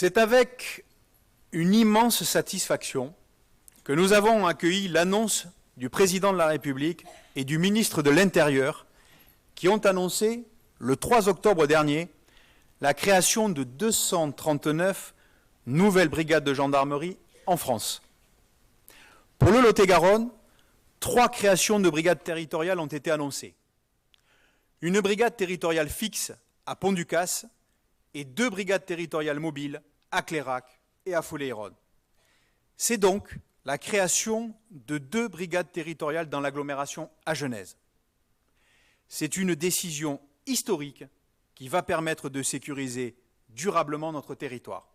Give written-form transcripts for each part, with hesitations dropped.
C'est avec une immense satisfaction que nous avons accueilli l'annonce du président de la République et du ministre de l'Intérieur qui ont annoncé le 3 octobre dernier la création de 239 nouvelles brigades de gendarmerie en France. Pour le Lot-et-Garonne, 3 créations de brigades territoriales ont été annoncées. Une brigade territoriale fixe à Pont-du-Casse et 2 brigades territoriales mobiles à Clairac et à Foulée-et-Rhône. C'est donc la création de 2 brigades territoriales dans l'agglomération à Genèse. C'est une décision historique qui va permettre de sécuriser durablement notre territoire.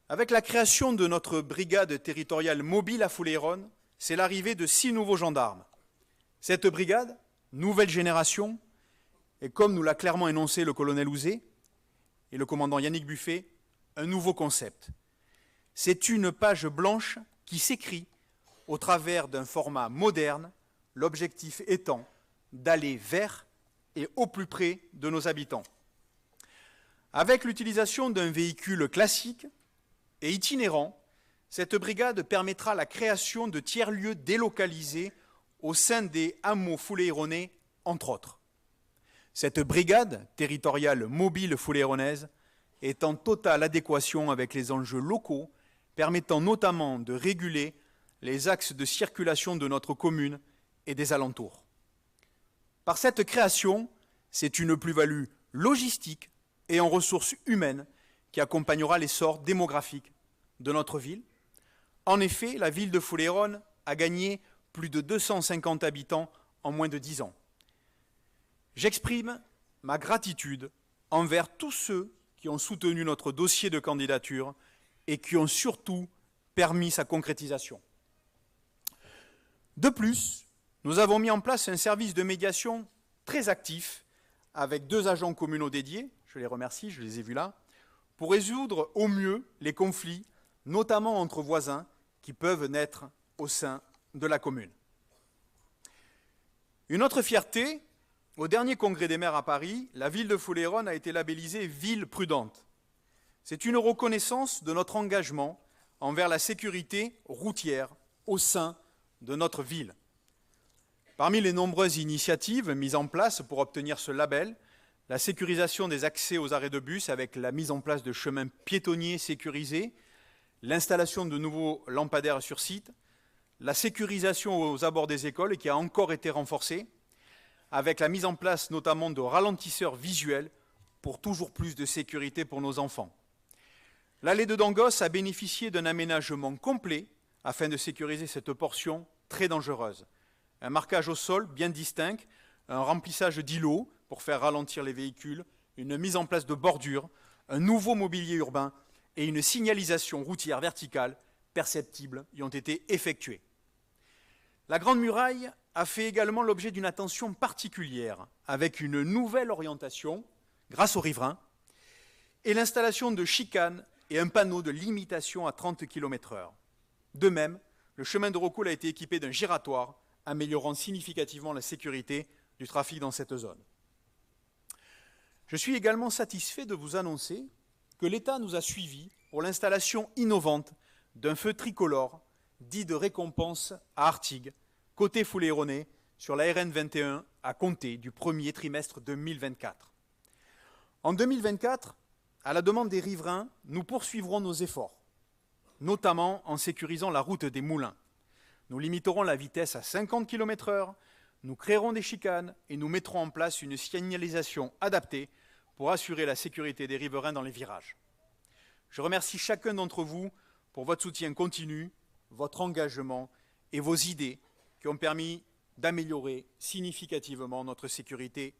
Avec la création de notre brigade territoriale mobile à Foulée-et-Rhône, c'est l'arrivée de 6 nouveaux gendarmes. Cette brigade, nouvelle génération, et comme nous l'a clairement énoncé le colonel Houzé et le commandant Yannick Buffet, un nouveau concept. C'est une page blanche qui s'écrit au travers d'un format moderne, l'objectif étant d'aller vers et au plus près de nos habitants. Avec l'utilisation d'un véhicule classique et itinérant, cette brigade permettra la création de tiers-lieux délocalisés au sein des hameaux foulée-et-rhônais, entre autres. Cette brigade territoriale mobile foulée-et-rhônaise est en totale adéquation avec les enjeux locaux, permettant notamment de réguler les axes de circulation de notre commune et des alentours. Par cette création, c'est une plus-value logistique et en ressources humaines qui accompagnera l'essor démographique de notre ville. En effet, la ville de Foulée-et-Rhône a gagné plus de 250 habitants en moins de 10 ans. J'exprime ma gratitude envers tous ceux qui ont soutenu notre dossier de candidature et qui ont surtout permis sa concrétisation. De plus, nous avons mis en place un service de médiation très actif avec 2 agents communaux dédiés, je les remercie, je les ai vus là, pour résoudre au mieux les conflits, notamment entre voisins, qui peuvent naître au sein de la commune. Une autre fierté, au dernier congrès des maires à Paris, la ville de Foulée-et-Rhône a été labellisée ville prudente. C'est une reconnaissance de notre engagement envers la sécurité routière au sein de notre ville. Parmi les nombreuses initiatives mises en place pour obtenir ce label, la sécurisation des accès aux arrêts de bus avec la mise en place de chemins piétonniers sécurisés, l'installation de nouveaux lampadaires sur site, la sécurisation aux abords des écoles qui a encore été renforcée, avec la mise en place notamment de ralentisseurs visuels pour toujours plus de sécurité pour nos enfants. L'allée de Dangos a bénéficié d'un aménagement complet afin de sécuriser cette portion très dangereuse. Un marquage au sol bien distinct, un remplissage d'îlots pour faire ralentir les véhicules, une mise en place de bordures, un nouveau mobilier urbain et une signalisation routière verticale perceptible y ont été effectués. La Grande Muraille a fait également l'objet d'une attention particulière avec une nouvelle orientation grâce aux riverains et l'installation de chicanes et un panneau de limitation à 30 km/h. De même, le chemin de Rocoul a été équipé d'un giratoire améliorant significativement la sécurité du trafic dans cette zone. Je suis également satisfait de vous annoncer que l'État nous a suivis pour l'installation innovante d'un feu tricolore dit de récompense à Artigues, côté Foulée-et-Rhônais, sur la RN 21 à compter du premier trimestre 2024. En 2024, à la demande des riverains, nous poursuivrons nos efforts, notamment en sécurisant la route des Moulins. Nous limiterons la vitesse à 50 km/h, nous créerons des chicanes et nous mettrons en place une signalisation adaptée pour assurer la sécurité des riverains dans les virages. Je remercie chacun d'entre vous pour votre soutien continu, votre engagement et vos idées qui ont permis d'améliorer significativement notre sécurité